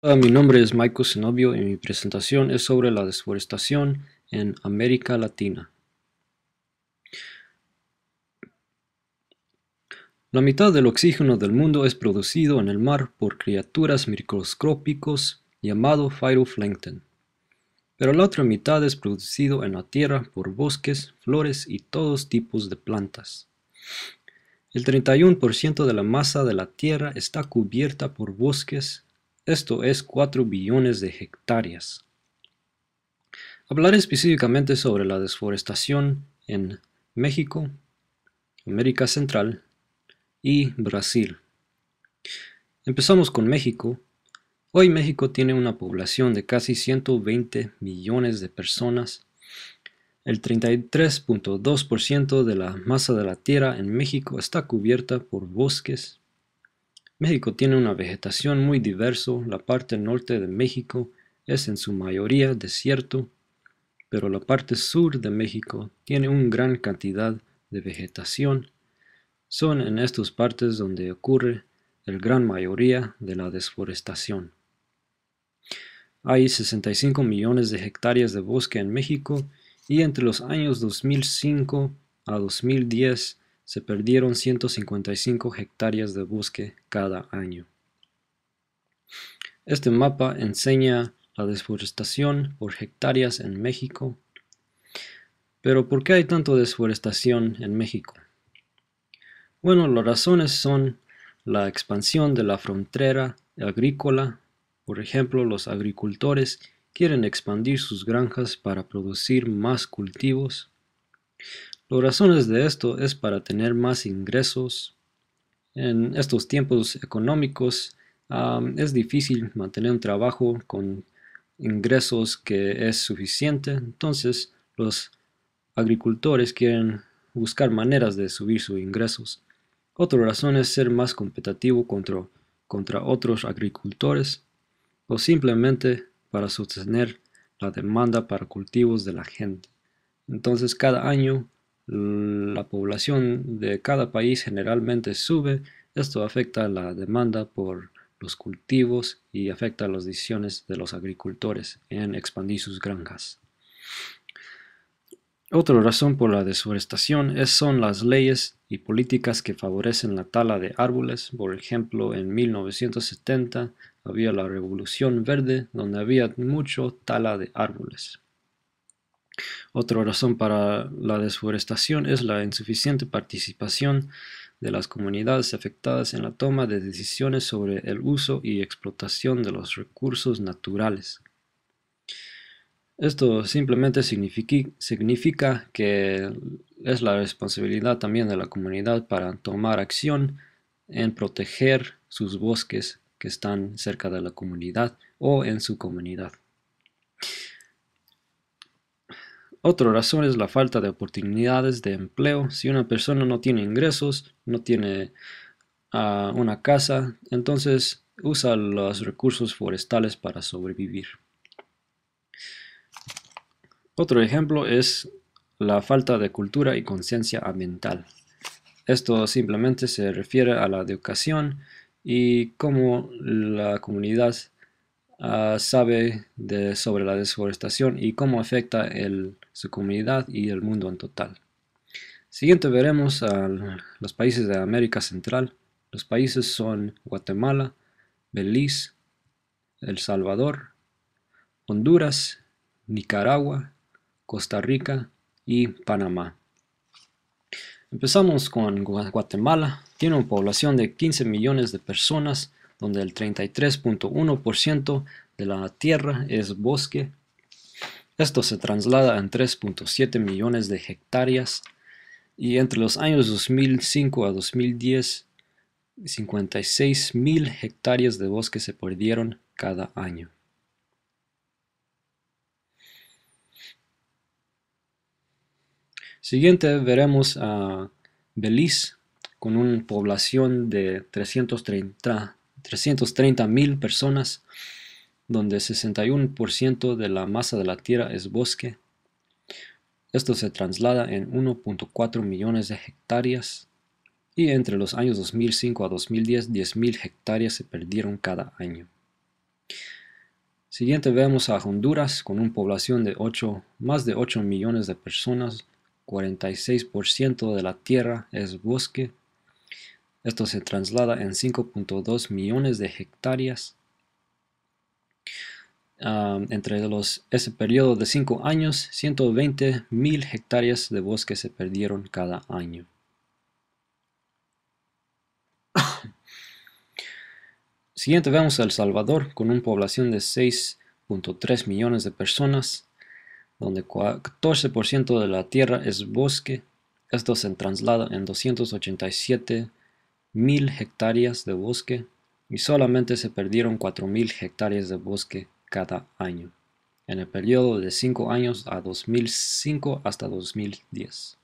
Hola, mi nombre es Michael Zenobio y mi presentación es sobre la deforestación en América Latina. La mitad del oxígeno del mundo es producido en el mar por criaturas microscópicos llamado fitoplancton, pero la otra mitad es producido en la tierra por bosques, flores y todos tipos de plantas. El 31% de la masa de la tierra está cubierta por bosques, esto es 4 billones de hectáreas. Hablaré específicamente sobre la deforestación en México, América Central y Brasil. Empezamos con México. Hoy México tiene una población de casi 120 millones de personas. El 33.2% de la masa de la tierra en México está cubierta por bosques. México tiene una vegetación muy diversa. La parte norte de México es en su mayoría desierto, pero la parte sur de México tiene una gran cantidad de vegetación. Son en estas partes donde ocurre la gran mayoría de la deforestación. Hay 65 millones de hectáreas de bosque en México y entre los años 2005 a 2010 se perdieron 155 hectáreas de bosque cada año. Este mapa enseña la deforestación por hectáreas en México. Pero ¿por qué hay tanta deforestación en México? Bueno, las razones son la expansión de la frontera agrícola. Por ejemplo, los agricultores quieren expandir sus granjas para producir más cultivos. Las razones de esto es para tener más ingresos. En estos tiempos económicos, es difícil mantener un trabajo con ingresos que es suficiente. Entonces, los agricultores quieren buscar maneras de subir sus ingresos. Otra razón es ser más competitivo contra otros agricultores o simplemente para sostener la demanda para cultivos de la gente. Entonces cada año la población de cada país generalmente sube. Esto afecta la demanda por los cultivos y afecta las decisiones de los agricultores en expandir sus granjas. Otra razón por la deforestación son las leyes y políticas que favorecen la tala de árboles. Por ejemplo, en 1970 había la Revolución Verde, donde había mucho tala de árboles. Otra razón para la deforestación es la insuficiente participación de las comunidades afectadas en la toma de decisiones sobre el uso y explotación de los recursos naturales. Esto simplemente significa que es la responsabilidad también de la comunidad para tomar acción en proteger sus bosques que están cerca de la comunidad o en su comunidad. Otra razón es la falta de oportunidades de empleo. Si una persona no tiene ingresos, no tiene una casa, entonces usa los recursos forestales para sobrevivir. Otro ejemplo es la falta de cultura y conciencia ambiental. Esto simplemente se refiere a la educación y cómo la comunidad sabe sobre la deforestación y cómo afecta su comunidad y el mundo en total. Siguiente veremos a los países de América Central. Los países son Guatemala, Belice, El Salvador, Honduras, Nicaragua, Costa Rica y Panamá. Empezamos con Guatemala. Tiene una población de 15 millones de personas, donde el 33.1% de la tierra es bosque. Esto se traslada en 3.7 millones de hectáreas y entre los años 2005 a 2010, 56.000 hectáreas de bosque se perdieron cada año. Siguiente veremos a Belice con una población de 330.000 personas, donde 61% de la masa de la tierra es bosque. Esto se traslada en 1.4 millones de hectáreas y entre los años 2005 a 2010, 10.000 hectáreas se perdieron cada año. Siguiente vemos a Honduras con una población de más de 8 millones de personas. 46% de la tierra es bosque. Esto se traslada en 5.2 millones de hectáreas. Entre ese periodo de 5 años, 120.000 hectáreas de bosque se perdieron cada año. Siguiente vemos a El Salvador con una población de 6.3 millones de personas, donde 14% de la tierra es bosque. Esto se traslada en 287.000 hectáreas de bosque y solamente se perdieron 4.000 hectáreas de bosque cada año, en el periodo de 5 años a 2005 hasta 2010.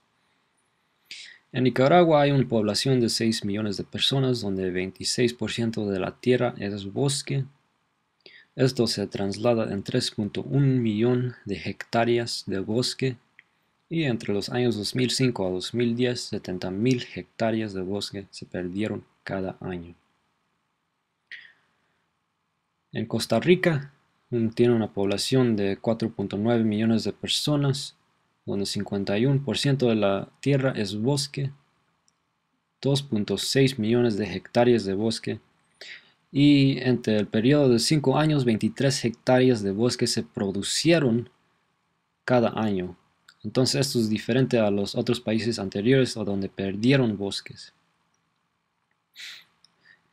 En Nicaragua hay una población de 6 millones de personas donde 26% de la tierra es bosque. Esto se traslada en 3.1 millón de hectáreas de bosque y entre los años 2005 a 2010 70.000 hectáreas de bosque se perdieron cada año. En Costa Rica tiene una población de 4.9 millones de personas donde 51% de la tierra es bosque, 2.6 millones de hectáreas de bosque y entre el periodo de 5 años 23 hectáreas de bosque se producieron cada año. Entonces esto es diferente a los otros países anteriores o donde perdieron bosques.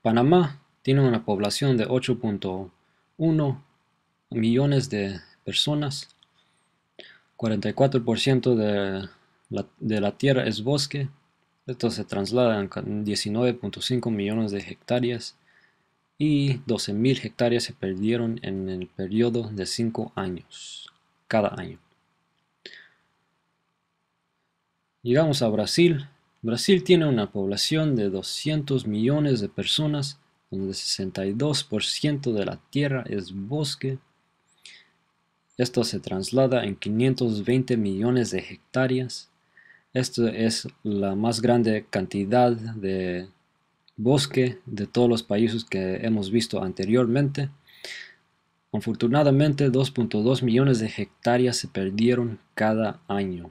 Panamá tiene una población de 8.1 millones de personas. 44% de la tierra es bosque. Esto se traslada en 19.5 millones de hectáreas y 12.000 hectáreas se perdieron en el periodo de 5 años, cada año. Llegamos a Brasil. Brasil tiene una población de 200 millones de personas, donde 62% de la tierra es bosque. Esto se traslada en 520 millones de hectáreas. Esto es la más grande cantidad de bosque de todos los países que hemos visto anteriormente. Afortunadamente, 2.2 millones de hectáreas se perdieron cada año.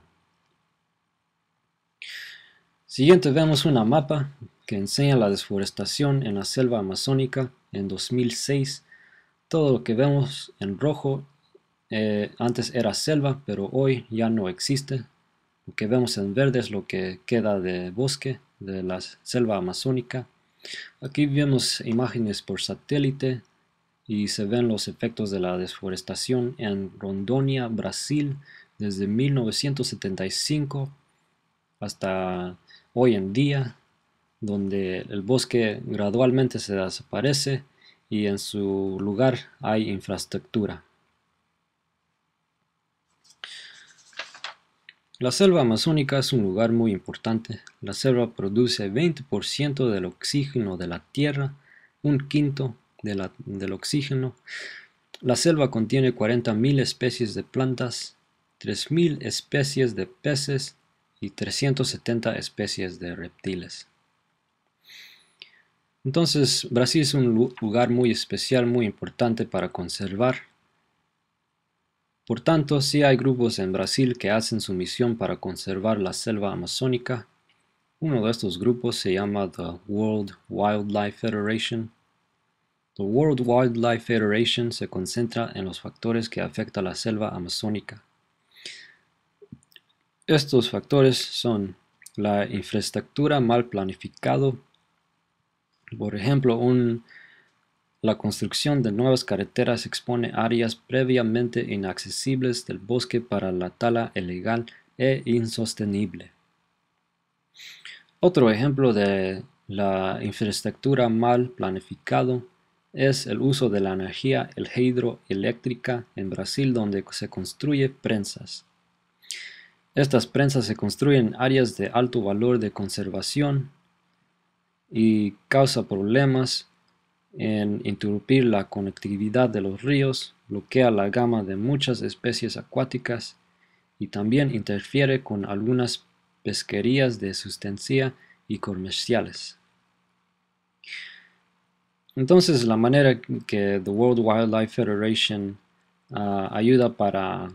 Siguiente vemos una mapa que enseña la desforestación en la selva amazónica en 2006. Todo lo que vemos en rojo antes era selva, pero hoy ya no existe. Lo que vemos en verde es lo que queda de bosque de la selva amazónica. Aquí vemos imágenes por satélite y se ven los efectos de la desforestación en Rondônia, Brasil, desde 1975 hasta hoy en día, donde el bosque gradualmente se desaparece y en su lugar hay infraestructura. La selva amazónica es un lugar muy importante. La selva produce 20% del oxígeno de la tierra, un quinto del oxígeno. La selva contiene 40.000 especies de plantas, 3.000 especies de peces y 370 especies de reptiles. Entonces, Brasil es un lugar muy especial, muy importante para conservar. Por tanto, sí hay grupos en Brasil que hacen su misión para conservar la selva amazónica. Uno de estos grupos se llama the World Wildlife Federation. The World Wildlife Federation se concentra en los factores que afectan a la selva amazónica. Estos factores son la infraestructura mal planificado, por ejemplo, la construcción de nuevas carreteras expone áreas previamente inaccesibles del bosque para la tala ilegal e insostenible. Otro ejemplo de la infraestructura mal planificado es el uso de la energía hidroeléctrica en Brasil, donde se construyen prensas. Estas prensas se construyen en áreas de alto valor de conservación y causa problemas en interrumpir la conectividad de los ríos, bloquea la gama de muchas especies acuáticas y también interfiere con algunas pesquerías de sustancia y comerciales. Entonces, la manera que the World Wildlife Federation ayuda para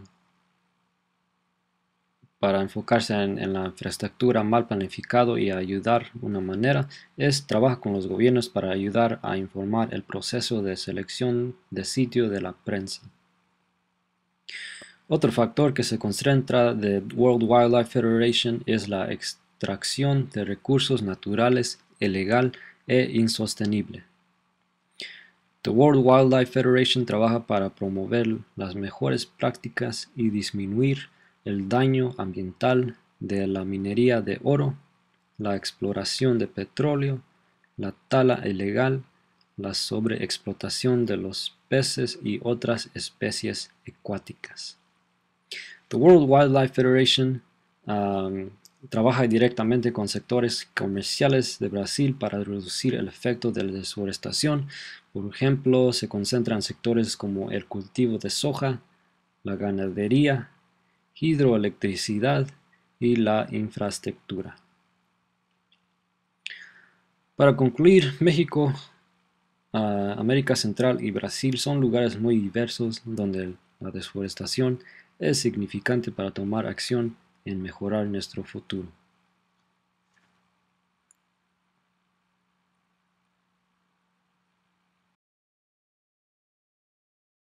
enfocarse en la infraestructura mal planificado y ayudar una manera es trabajar con los gobiernos para ayudar a informar el proceso de selección de sitio de la prensa. Otro factor que se concentra de World Wildlife Federation es la extracción de recursos naturales ilegal e insostenible. The World Wildlife Federation trabaja para promover las mejores prácticas y disminuir el daño ambiental de la minería de oro, la exploración de petróleo, la tala ilegal, la sobreexplotación de los peces y otras especies acuáticas. The World Wildlife Federation trabaja directamente con sectores comerciales de Brasil para reducir el efecto de la deforestación. Por ejemplo, se concentra en sectores como el cultivo de soja, la ganadería, hidroelectricidad y la infraestructura. Para concluir, México, América Central y Brasil son lugares muy diversos donde la deforestación es significante para tomar acción en mejorar nuestro futuro.